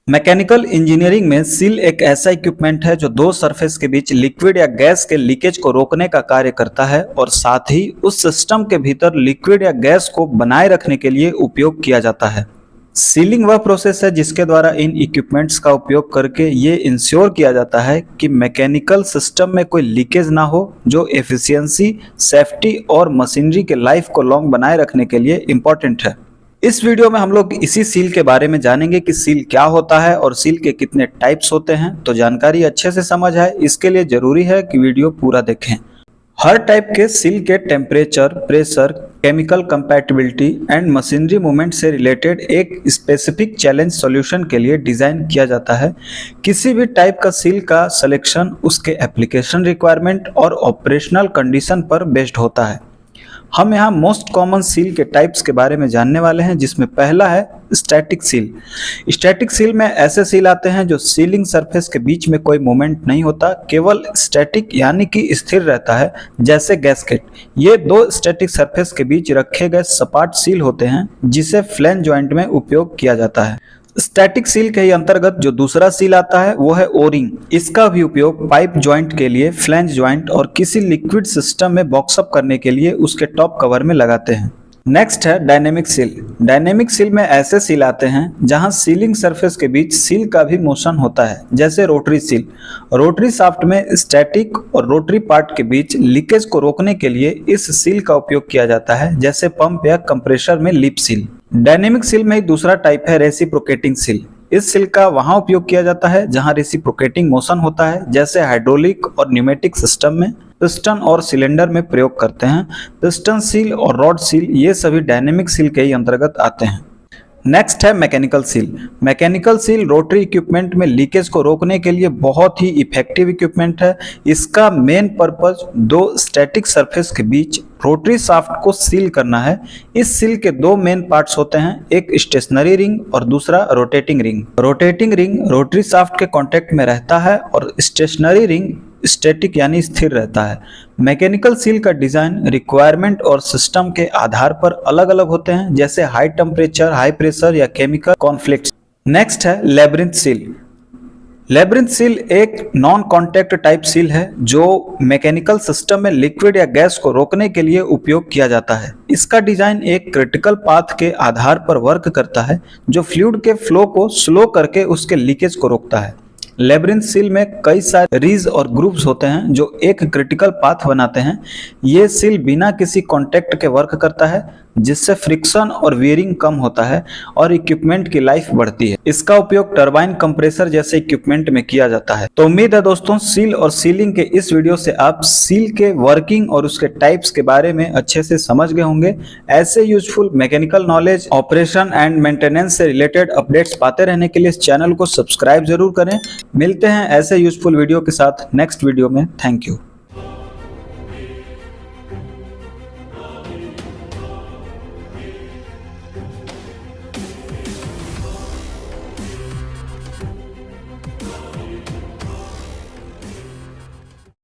Mechanical engineering में seal एक ऐसा इक्विपमेंट है जो दो सरफेस के बीच लिक्विड या गैस के लीकेज को रोकने का कार्य करता है और साथ ही उस सिस्टम के भीतर लिक्विड या गैस को बनाए रखने के लिए उपयोग किया जाता है। सीलिंग वह प्रोसेस है जिसके द्वारा इन इक्विपमेंट्स का उपयोग करके ये इंश्योर किया जाता है कि मैकेनिकल सिस्टम में कोई लीकेज ना हो, जो एफिशिएंसी, सेफ्टी और मशीनरी के लाइफ को लॉन्ग बनाए रखने के लिए इम्पोर्टेंट है। इस वीडियो में हम लोग इसी सील के बारे में जानेंगे कि सील क्या होता है और सील के कितने टाइप्स होते हैं। तो जानकारी अच्छे से समझ आए इसके लिए जरूरी है कि वीडियो पूरा देखें। हर टाइप के सील के temperature, pressure, chemical compatibility and machinery movement से रिलेटेड एक स्पेसिफिक चैलेंज सॉल्यूशन के लिए डिजाइन किया जाता है। किसी भी टाइप का सील का सिलेक्शन उसके एप्लीकेशन रिक्वायरमेंट और ऑपरेशनल कंडीशन पर बेस्ड होता है। हम यहाँ मोस्ट कॉमन सील के टाइप्स के बारे में जानने वाले हैं, जिसमें पहला है स्टैटिक सील। स्टैटिक सील में ऐसे सील आते हैं जो सीलिंग सरफेस के बीच में कोई मूवमेंट नहीं होता, केवल स्टैटिक यानी कि स्थिर रहता है, जैसे गैस्केट। ये दो स्टैटिक सरफेस के बीच रखे गए सपाट सील होते हैं जिसे फ्लैंज जॉइंट में उपयोग किया जाता है। स्टैटिक सील के ही अंतर्गत जो दूसरा सील आता है वो है ओ रिंग। इसका भी उपयोग पाइप जॉइंट के लिए, फ्लैंज जॉइंट और किसी लिक्विड सिस्टम में बॉक्सअप करने के लिए उसके टॉप कवर में लगाते हैं। नेक्स्ट है डायनेमिक सील। डायनेमिक सील में ऐसे सील आते हैं जहां सीलिंग सरफेस के बीच सील का भी मोशन होता है, जैसे रोटरी सील। रोटरी शाफ्ट में स्टैटिक और रोटरी पार्ट के बीच लीकेज को रोकने के लिए इस सील का उपयोग किया जाता है, जैसे पंप या कंप्रेसर में लिप सील। डायनेमिक सील में दूसरा टाइप है रेसिप्रोकेटिंग सील। इस सील का वहां उपयोग किया जाता है जहां रेसिप्रोकेटिंग मोशन होता है, जैसे हाइड्रोलिक और न्यूमेटिक सिस्टम में पिस्टन और सिलेंडर में प्रयोग करते हैं। पिस्टन सील और रॉड सील ये सभी डायनेमिक सील के ही अंतर्गत आते हैं। नेक्स्ट है mechanical seal. Mechanical seal rotary equipment में लीकेज को रोकने के लिए बहुत ही इफेक्टिव इक्विपमेंट है। इसका मेन पर्पज दो स्टैटिक सरफेस के बीच रोटरी शाफ्ट को सील करना है। इस सील के दो मेन पार्ट्स होते हैं, एक स्टेशनरी रिंग और दूसरा rotating ring. Rotating ring rotary shaft के कांटेक्ट में रहता है और स्टेशनरी रिंग स्टैटिक यानी स्थिर रहता है। मैकेनिकल सील का डिजाइन रिक्वायरमेंट और सिस्टम के आधार पर अलग अलग होते हैं, जैसे हाई टेम्परेचर, हाई प्रेशर या केमिकल कॉन्फ्लिक्ट। नेक्स्ट है लेब्रिंथ सील। लेब्रिंथ सील एक नॉन कॉन्टैक्ट टाइप सील है जो मैकेनिकल सिस्टम में लिक्विड या गैस को रोकने के लिए उपयोग किया जाता है। इसका डिजाइन एक क्रिटिकल पाथ के आधार पर वर्क करता है जो फ्लूइड के फ्लो को स्लो करके उसके लीकेज को रोकता है। लेब्रिंथ सील में कई सारे रिज और ग्रुप्स होते हैं जो एक क्रिटिकल पाथ बनाते हैं। ये सील बिना किसी कांटेक्ट के वर्क करता है, जिससे फ्रिक्शन और वेयरिंग कम होता है और इक्विपमेंट की लाइफ बढ़ती है। इसका उपयोग टरबाइन कंप्रेसर जैसे इक्विपमेंट में किया जाता है। तो उम्मीद है दोस्तों सील और सीलिंग के इस वीडियो से आप सील के वर्किंग और उसके टाइप्स के बारे में अच्छे से समझ गए होंगे। ऐसे useful mechanical knowledge, operation and maintenance से रिलेटेड अपडेट्स पाते रहने के लिए इस चैनल को सब्सक्राइब जरूर करें। मिलते हैं ऐसे यूजफुल वीडियो के साथ नेक्स्ट वीडियो में। Thank you.